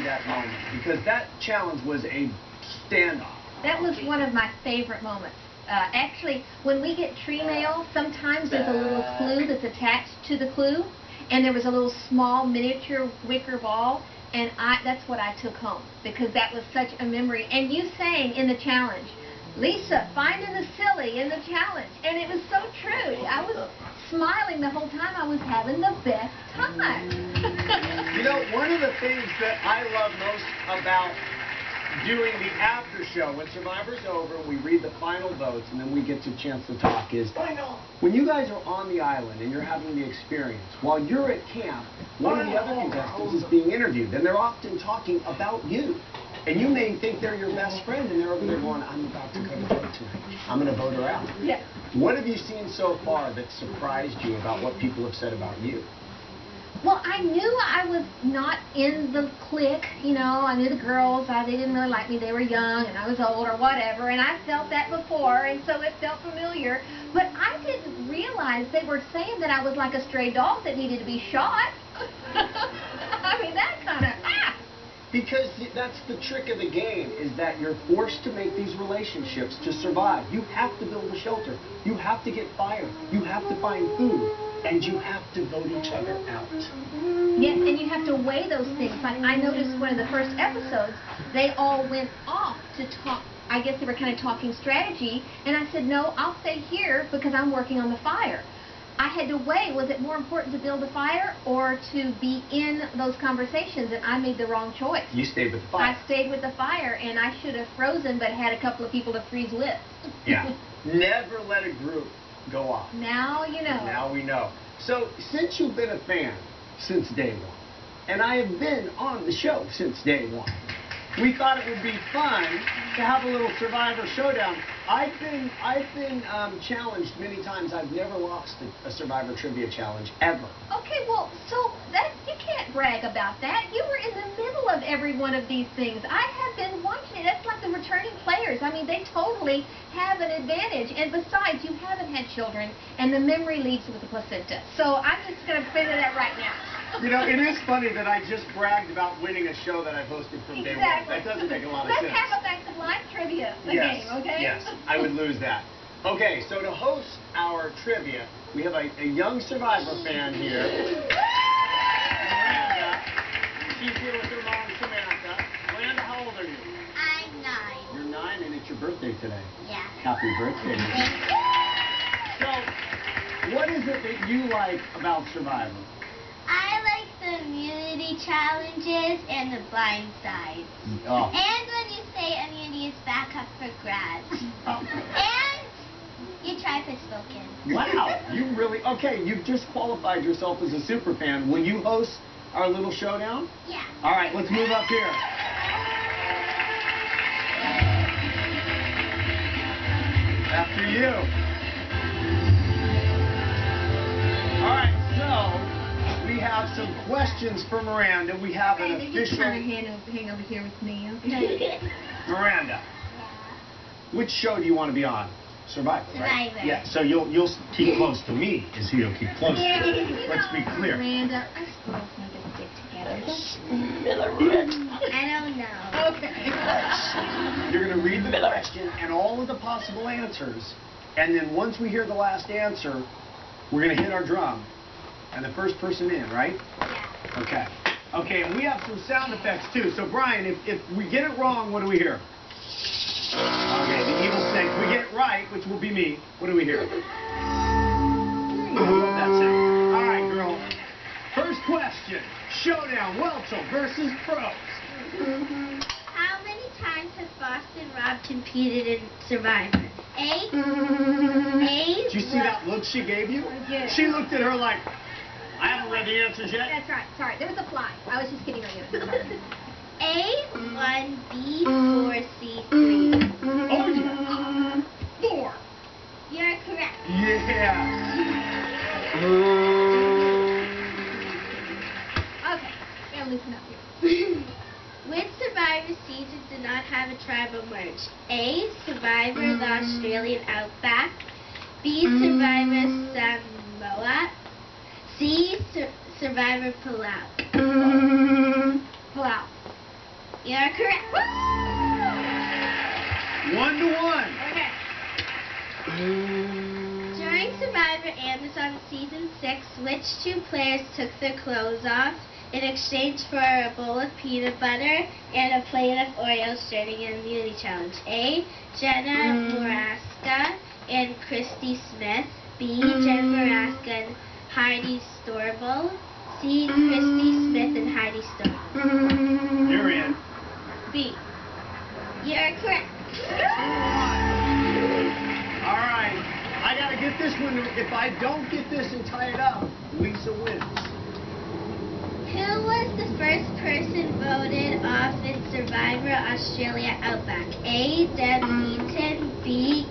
that moment? Because that challenge was a standoff. That was one of my favorite moments. Actually, when we get tree mail, sometimes there's a little clue that's attached to the clue, and there was a little small miniature wicker ball, and that's what I took home, because that was such a memory. And you sang in the challenge, Lisa, finding the silly in the challenge, and it was so true. I was smiling the whole time. I was having the best time. You know, one of the things that I love most about doing the after show, when Survivor's over, we read the final votes, and then we get a chance to talk, is when you guys are on the island and you're having the experience, while you're at camp, one of the other contestants is being interviewed, and they're often talking about you. And you may think they're your best friend, and they're over there going, I'm about to go to vote tonight. I'm going to vote her out. Yeah. What have you seen so far that surprised you about what people have said about you? Well, I knew I was not in the clique, you know. I knew the girls, they didn't really like me. They were young, and I was old, or whatever, and I felt that before, and so it felt familiar. But I didn't realize they were saying that I was like a stray dog that needed to be shot. I mean, that kind of, Because that's the trick of the game, is that you're forced to make these relationships to survive. You have to build a shelter. You have to get fire. You have to find food. And you have to vote each other out. Yes, and you have to weigh those things. Like, I noticed one of the first episodes, they all went off to talk. I guess they were kind of talking strategy. And I said, no, I'll stay here because I'm working on the fire. I had to weigh, was it more important to build a fire or to be in those conversations, and I made the wrong choice. You stayed with the fire. I stayed with the fire, and I should have frozen, but had a couple of people to freeze with. Yeah. Never let a group go off. Now you know. Now we know. So, since you've been a fan since day one, and I have been on the show since day one, we thought it would be fun to have a little Survivor showdown. I've been challenged many times. I've never lost a Survivor trivia challenge, ever. Okay, well, so that you can't brag about that. You were in the middle of every one of these things. I have been watching it. That's like the returning players. I mean, they totally have an advantage. And besides, you haven't had children, and the memory leaves with the placenta. So I'm just going to figure that right now. You know, it is funny that I just bragged about winning a show that I've hosted from day one. That doesn't make a lot of sense. Let's have a Facts of Life trivia game, okay? Yes, I would lose that. Okay, so to host our trivia, we have a young Survivor fan here. Miranda. She's here with her mom, Samantha. Miranda, how old are you? I'm 9. You're 9, and it's your birthday today. Yeah. Happy birthday. So, what is it that you like about Survivor? I like the immunity challenges and the blind sides. Oh. And when you say immunity is back up for grabs. And you try Forspoken. Wow, you really, okay, you've just qualified yourself as a super fan. Will you host our little showdown? Yeah. All right, let's move up here. After you. All right, so we have some questions for Miranda. We have an official... Just kind of hang over here with me, okay? Miranda, which show do you want to be on? Survivor, right? Survivor. Yeah, so you'll keep close to me, is who you'll keep close to. Let's be clear. Miranda, I suppose we can stick together. I don't know. Okay. You're going to read the question and all of the possible answers, and then once we hear the last answer, we're going to hit our drum, and the first person in, right? Yeah. Okay. Okay, and we have some sound effects too. So Brian, if we get it wrong, what do we hear? Okay, the evil snake. If we get it right, which will be me, what do we hear? That's it. All right, girl. First question. Showdown, Welchel versus Pros. How many times has Boston Rob competed in Survivor? 8? 8? Did you see that look she gave you? I did. She looked at her like, I haven't read the answers yet. That's right. Sorry, there was a fly. I was just kidding on you. A, 1, B, 4, C, 3. Oh, yeah. 4. You're correct. Yeah. Okay, gotta loosen up here. Which Survivor season did not have a tribal merge? A, Survivor the Australian Outback. B, Survivor Samoa. C, Survivor Palau. Pull out. You're correct. 1-1. Okay. During Survivor Amazon Season 6, which two players took their clothes off in exchange for a bowl of peanut butter and a plate of Oreos during an immunity challenge? A. Jenna Moraska and Christy Smith. B. Jen Moraska and Heidi Storble. C. Christy Smith and Heidi Storble. You're in. B. You're correct. All right. I got to get this one. If I don't get this and tie it up, Lisa wins. Who was the first person voted off in Survivor Australia Outback? A. Deb Eaton. B.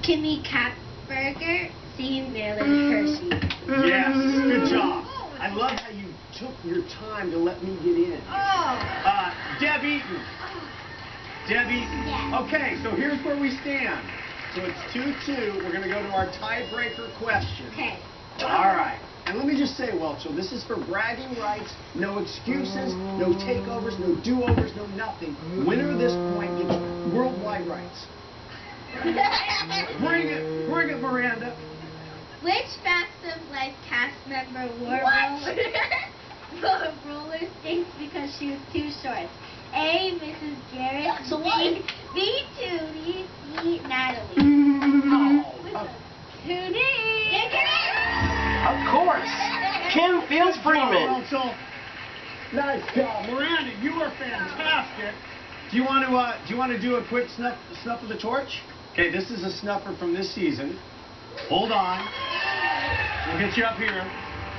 Kimmy Kapberger. C. Marilyn Hershey. Yes, good job. I love how you took your time to let me get in. Deb Eaton. Deb Eaton. Yes. Okay, so here's where we stand. So it's 2-2. We're going to go to our tiebreaker question. Okay. All right. And let me just say, Welchel, this is for bragging rights, no excuses, no takeovers, no do-overs, no nothing. Winner of this point gets worldwide rights. Bring it, Miranda. Which Facts of Life cast member wore roller skates because she was too short? A. Mrs. Garrett. B. Tootie. C. Natalie. Tootie. Of course. Kim Fields Freeman. Welchel. Nice job, Miranda. You are fantastic. Do you want to do a quick snuff of the torch? Okay, this is a snuffer from this season. Hold on. We'll get you up here.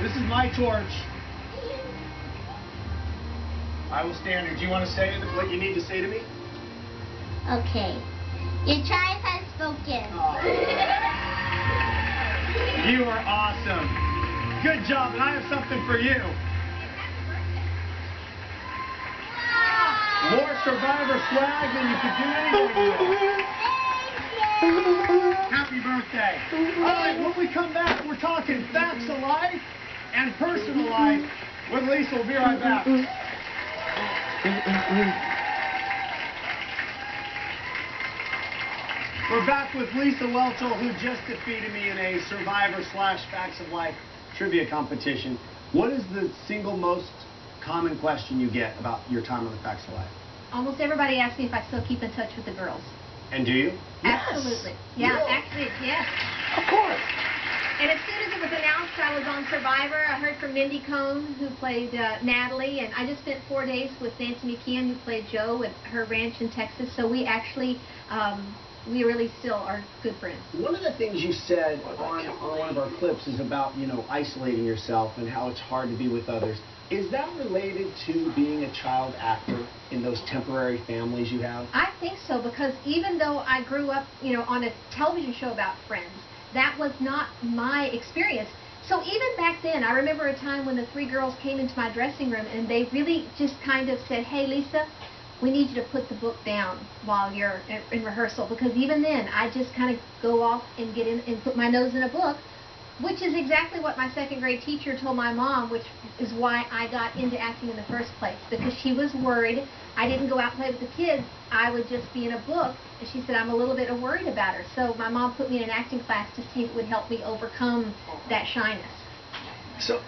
This is my torch. I will stand here. Do you want to say what you need to say to me? Okay. Your tribe has spoken. You are awesome. Good job, and I have something for you. More Survivor swag than you could do anything with. Happy birthday. All right, when we come back, we're talking facts of life and personal life with Lisa. We'll be right back. We're back with Lisa Welchel, who just defeated me in a Survivor/Facts of Life trivia competition. What is the single most common question you get about your time on the Facts of Life? Almost everybody asks me if I still keep in touch with the girls. And do you? Absolutely. Yeah, Really? actually, yes. Of course. And as soon as it was announced I was on Survivor, I heard from Mindy Cohn, who played Natalie, and I just spent 4 days with Nancy McKeon, who played Joe, at her ranch in Texas. So we actually, we really still are good friends. One of the things you said on one of our clips is about, isolating yourself and how it's hard to be with others. Is that related to being a child actor in those temporary families you have? I think so, because even though I grew up, on a television show about friends, that was not my experience. So even back then, I remember a time when the 3 girls came into my dressing room and they really just kind of said, "Hey, Lisa, we need you to put the book down while you're in rehearsal," because even then, I just kind of go off and get in and put my nose in a book, which is exactly what my 2nd grade teacher told my mom, which is why I got into acting in the first place, because she was worried I didn't go out and play with the kids. I would just be in a book, and she said I'm a little bit worried about her. So my mom put me in an acting class to see if it would help me overcome that shyness. So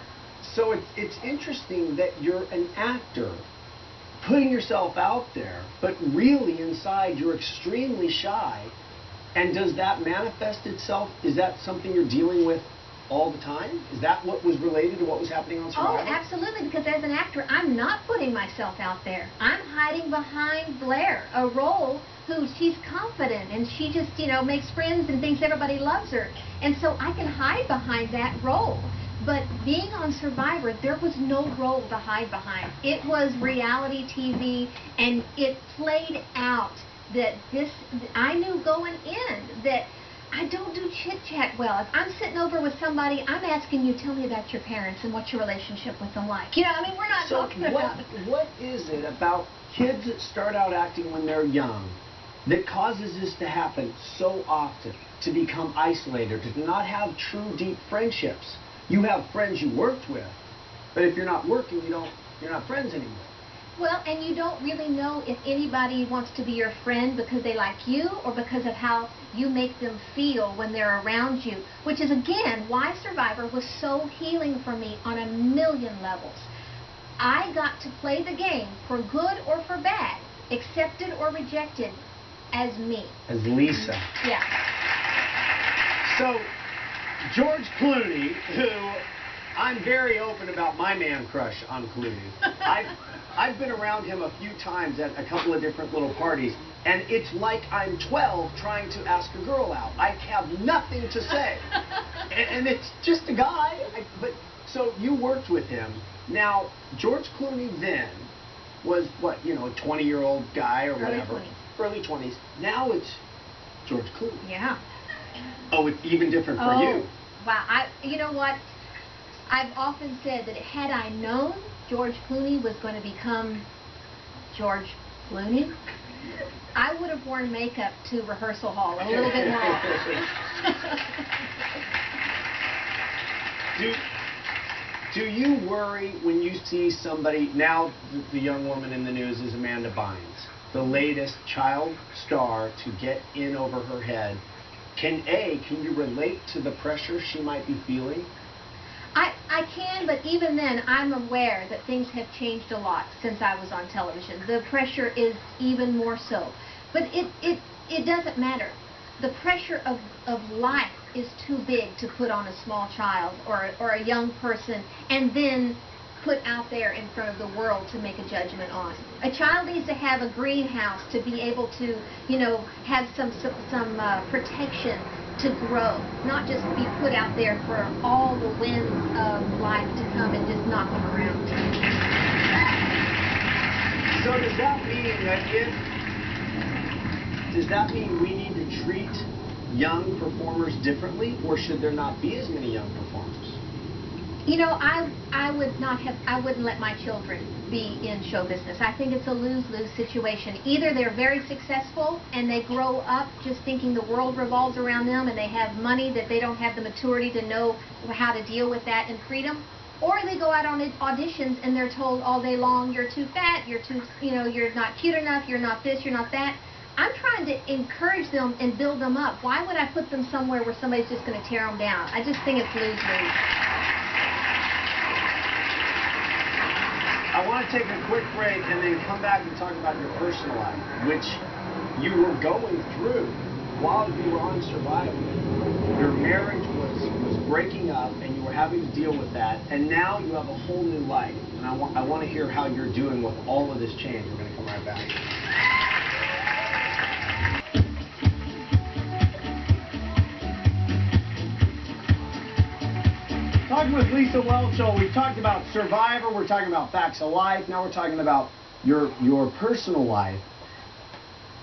it's interesting that you're an actor, putting yourself out there, but really inside you're extremely shy. And does that manifest itself? Is that something you're dealing with all the time? Is that what was related to what was happening on Survivor? Oh, absolutely, because as an actor, I'm not putting myself out there. I'm hiding behind Blair, a role who she's confident, and she just, makes friends and thinks everybody loves her. And so I can hide behind that role. But being on Survivor, there was no role to hide behind. It was reality TV, and it played out that I knew going in that I don't do chit-chat well. If I'm sitting over with somebody, I'm asking you, tell me about your parents and what's your relationship with them like. We're not talking about... What is it about kids that start out acting when they're young that causes this to happen so often, to become isolated, to not have true, deep friendships? You have friends you worked with, but if you're not working, you're not friends anymore. Well, and you don't really know if anybody wants to be your friend because they like you or because of how you make them feel when they're around you, which is, again, why Survivor was so healing for me on a million levels. I got to play the game for good or for bad, accepted or rejected, as me. As Lisa. Yeah. So, George Clooney, who I'm very open about my man crush on Clooney. I've been around him a few times at a couple of different little parties, and it's like I'm 12 trying to ask a girl out. I have nothing to say. and it's just a guy. So you worked with him. Now, George Clooney then was, what, you know, a 20-year-old guy or whatever. Early 20s. Now it's George Clooney. Yeah. Oh, it's even different for you. Wow. You know what? I've often said that had I known George Clooney was going to become George Clooney, I would have worn makeup to rehearsal hall a little bit more often. Do you worry when you see somebody, now the young woman in the news is Amanda Bynes, the latest child star to get in over her head? Can you relate to the pressure she might be feeling? I can, but even then, I'm aware that things have changed a lot since I was on television. The pressure is even more so. But it doesn't matter. The pressure of life is too big to put on a small child or a young person and then put out there in front of the world to make a judgment on. A child needs to have a greenhouse to be able to, you know, have some protection to grow, not just be put out there for all the winds of life to come and just knock them around. So does that mean we need to treat young performers differently, or should there not be as many young performers? You know, I wouldn't let my children be in show business. I think it's a lose-lose situation. Either they're very successful and they grow up just thinking the world revolves around them and they have money that they don't have the maturity to know how to deal with that and freedom, or they go out on auditions and they're told all day long, you're too fat, you're too, you know, you're not cute enough, you're not this, you're not that. I'm trying to encourage them and build them up. Why would I put them somewhere where somebody's just going to tear them down? I just think it's lose-lose. I want to take a quick break and then come back and talk about your personal life, which you were going through while you were on Survivor. Your marriage was breaking up and you were having to deal with that, and now you have a whole new life. And I want to hear how you're doing with all of this change. We're going to come right back. Talking with Lisa Welch. We've talked about Survivor, we're talking about Facts of Life, now we're talking about your personal life.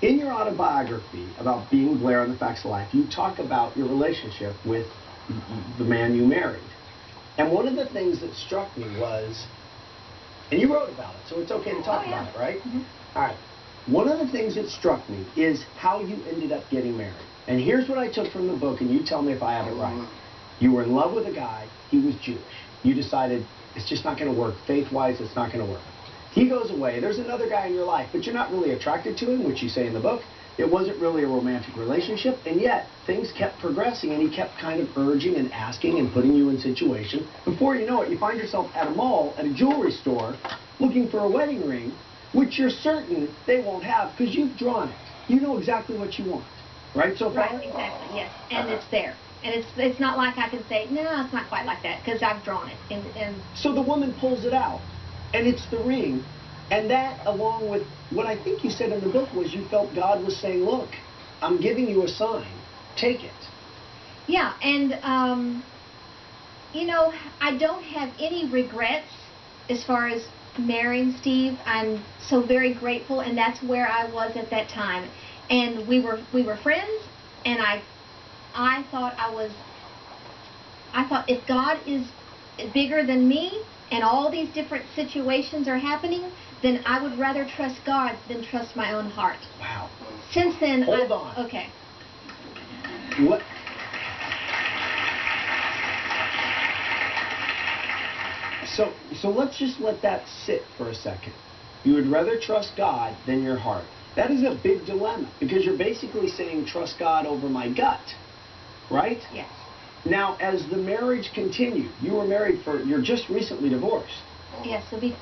In your autobiography about being Blair on the Facts of Life, you talk about your relationship with the man you married. And one of the things that struck me was, and you wrote about it, so it's okay to talk about it, right? Mm-hmm. All right. One of the things that struck me is how you ended up getting married. And here's what I took from the book, and you tell me if I have it right. You were in love with a guy, he was Jewish. You decided it's just not going to work. Faith-wise, it's not going to work. He goes away. There's another guy in your life, but you're not really attracted to him, which you say in the book. It wasn't really a romantic relationship, and yet things kept progressing, and he kept kind of urging and asking and putting you in situations. Before you know it, you find yourself at a mall, at a jewelry store, looking for a wedding ring, which you're certain they won't have because you've drawn it. You know exactly what you want. Right so far? Right, exactly, yes. And it's there. And it's not like I can say, no, it's not quite like that, because I've drawn it. And so the woman pulls it out, and it's the ring. And that, along with what I think you said in the book, was you felt God was saying, look, I'm giving you a sign. Take it. Yeah, and, you know, I don't have any regrets as far as marrying Steve. I'm so very grateful, and that's where I was at that time. And we were friends, and I thought if God is bigger than me and all these different situations are happening, then I would rather trust God than trust my own heart. Wow. Since then, Hold on. Okay. What? So let's just let that sit for a second. You would rather trust God than your heart. That is a big dilemma because you're basically saying trust God over my gut, right? Yes. Now, as the marriage continued, you were married you're just recently divorced. Yes, it'll be